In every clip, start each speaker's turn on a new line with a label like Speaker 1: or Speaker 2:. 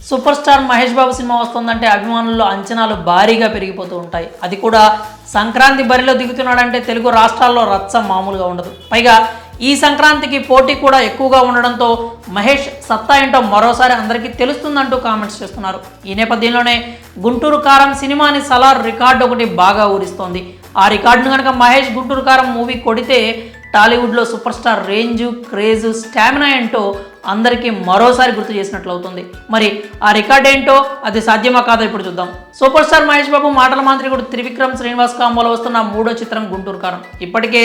Speaker 1: Super star Mahesh Babu cinema వస్తుందంటే అభిమానుల్లో అంచనాలు భారీగా పెరిగిపోతూ ఉంటాయి. అది కూడా సంక్రాంతి బరిలో దిగుతున్నాడంటే తెలుగు రాష్ట్రాల్లో రచ్చ మామూలుగా ఉండదు. పైగా ఈ సంక్రాంతికి పోటీ కూడా ఎక్కువగా ఉండడంతో మహేష్ సత్తా ఏంటో మరోసారి అందరికీ తెలుస్తుందంటూ కామెంట్స్ చేస్తున్నారు. ఈ నేపథ్యంలోనే గుంటూరు కారం సినిమాని సలార్ రికార్డు ఒకటి బాగా ఊరిస్తోంది. ఆ రికార్డును కనుక మహేష్ గుంటూరు కారం మూవీ కొడితే టాలీవుడ్లో super star range, craze, stamina ఏంటో అందరికీ మరోసారి గుర్తు చేసినట్లు అవుతుంది. మరి ఆ రికార్డ్ ఏంటో, అది సాధ్యమా కాదో ఇప్పుడు చూద్దాం. సూపర్ స్టార్ మహేష్ బాబు మాటల మాంత్రికుడు త్రివిక్రమ్ శ్రీనివాస్ కాంబోలో వస్తున్న 3వ చిత్రం గుంటూరు కారం. ఇప్పటికే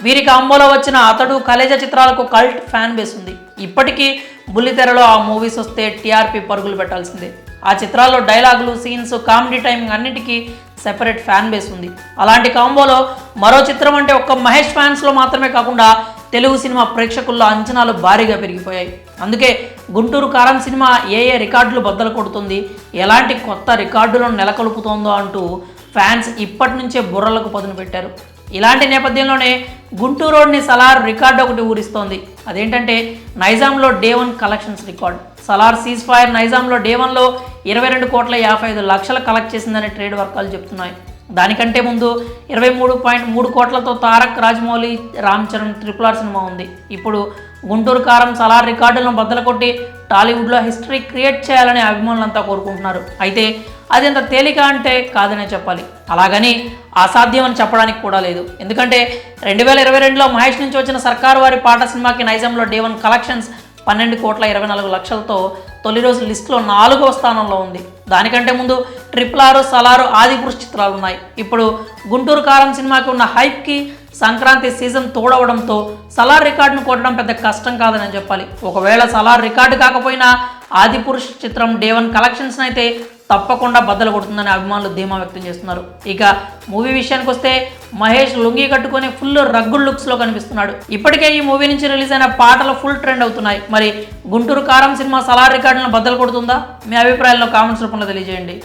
Speaker 1: వీరి కాంబోలో వచ్చిన అతడు, కలేజా చిత్రాలకు కల్ట్ ఫ్యాన్ బేస్ ఉంది. ఇప్పటికీ బుల్లితెరలో ఆ మూవీస్ వస్తే టీఆర్పీ పరుగులు పెట్టాల్సిందే. ఆ చిత్రాల్లో డైలాగులు, సీన్స్, కామెడీ టైమింగ్ అన్నిటికీ సెపరేట్ ఫ్యాన్ బేస్ ఉంది. అలాంటి కాంబోలో మరో చిత్రం అంటే ఒక్క మహేష్ ఫ్యాన్స్లో మాత్రమే కాకుండా తెలుగు సినిమా ప్రేక్షకుల్లో అంచనాలు భారీగా పెరిగిపోయాయి. అందుకే గుంటూరు కారం సినిమా ఏ రికార్డులు బద్దలు కొడుతుంది, ఎలాంటి కొత్త రికార్డులను నెలకొల్పుతోందో అంటూ ఫ్యాన్స్ ఇప్పటి నుంచే బుర్రలకు పదును పెట్టారు. ఇలాంటి నేపథ్యంలోనే గుంటూరు రోడ్ని సలార్ రికార్డు ఒకటి ఊరిస్తోంది. అదేంటంటే నైజాంలో day 1 collections record. Salaar ceasefire నైజాంలో డే 1లో 22,55,00,000 కలెక్ట్ చేసిందని ట్రేడ్ వర్గాలు చెప్తున్నాయి. దానికంటే ముందు 23.3 కోట్లతో తారక్, రాజమౌళి, రామ్ చరణ్ RRR సినిమా ఉంది. ఇప్పుడు గుంటూరు కారం సలార్ రికార్డులను బద్దలు కొట్టి టాలీవుడ్లో హిస్టరీ క్రియేట్ చేయాలని అభిమానులంతా కోరుకుంటున్నారు. అయితే అది ఎంత తేలిక అంటే కాదనే చెప్పాలి. అలాగని అసాధ్యం అని చెప్పడానికి కూడా లేదు. ఎందుకంటే 2022లో మహేష్ నుంచి వచ్చిన సర్కారు వారి పాట సినిమాకి నైజాంలో డే 1 కలెక్షన్స్ 12,24,00,000తో తొలి రోజు లిస్టులో 4వ స్థానంలో ఉంది. దానికంటే ముందు RRR, సలారు, ఆదిపురుష్ చిత్రాలు ఉన్నాయి. ఇప్పుడు గుంటూరు కారం సినిమాకి ఉన్న హైప్కి సంక్రాంతి సీజన్ తోడవడంతో సలార్ రికార్డును కొట్టడం పెద్ద కష్టం కాదని చెప్పాలి. ఒకవేళ సలార్ రికార్డు కాకపోయినా ఆదిపురుష్ చిత్రం డే 1 కలెక్షన్స్ అయితే తప్పకుండా బద్దలు కొడుతుందని అభిమానులు ధీమా వ్యక్తం చేస్తున్నారు. ఇక మూవీ విషయానికి వస్తే మహేష్ లుంగి కట్టుకొని ఫుల్ రగ్గుడ్ లుక్స్లో కనిపిస్తున్నాడు. ఇప్పటికే ఈ మూవీ నుంచి రిలీజ్ అయిన పాటలు ఫుల్ ట్రెండ్ అవుతున్నాయి. మరి గుంటూరు కారం సినిమా సలార్ రికార్డులను బద్దలు కొడుతుందా? మీ అభిప్రాయాలను కామెంట్స్ రూపంలో తెలియజేయండి.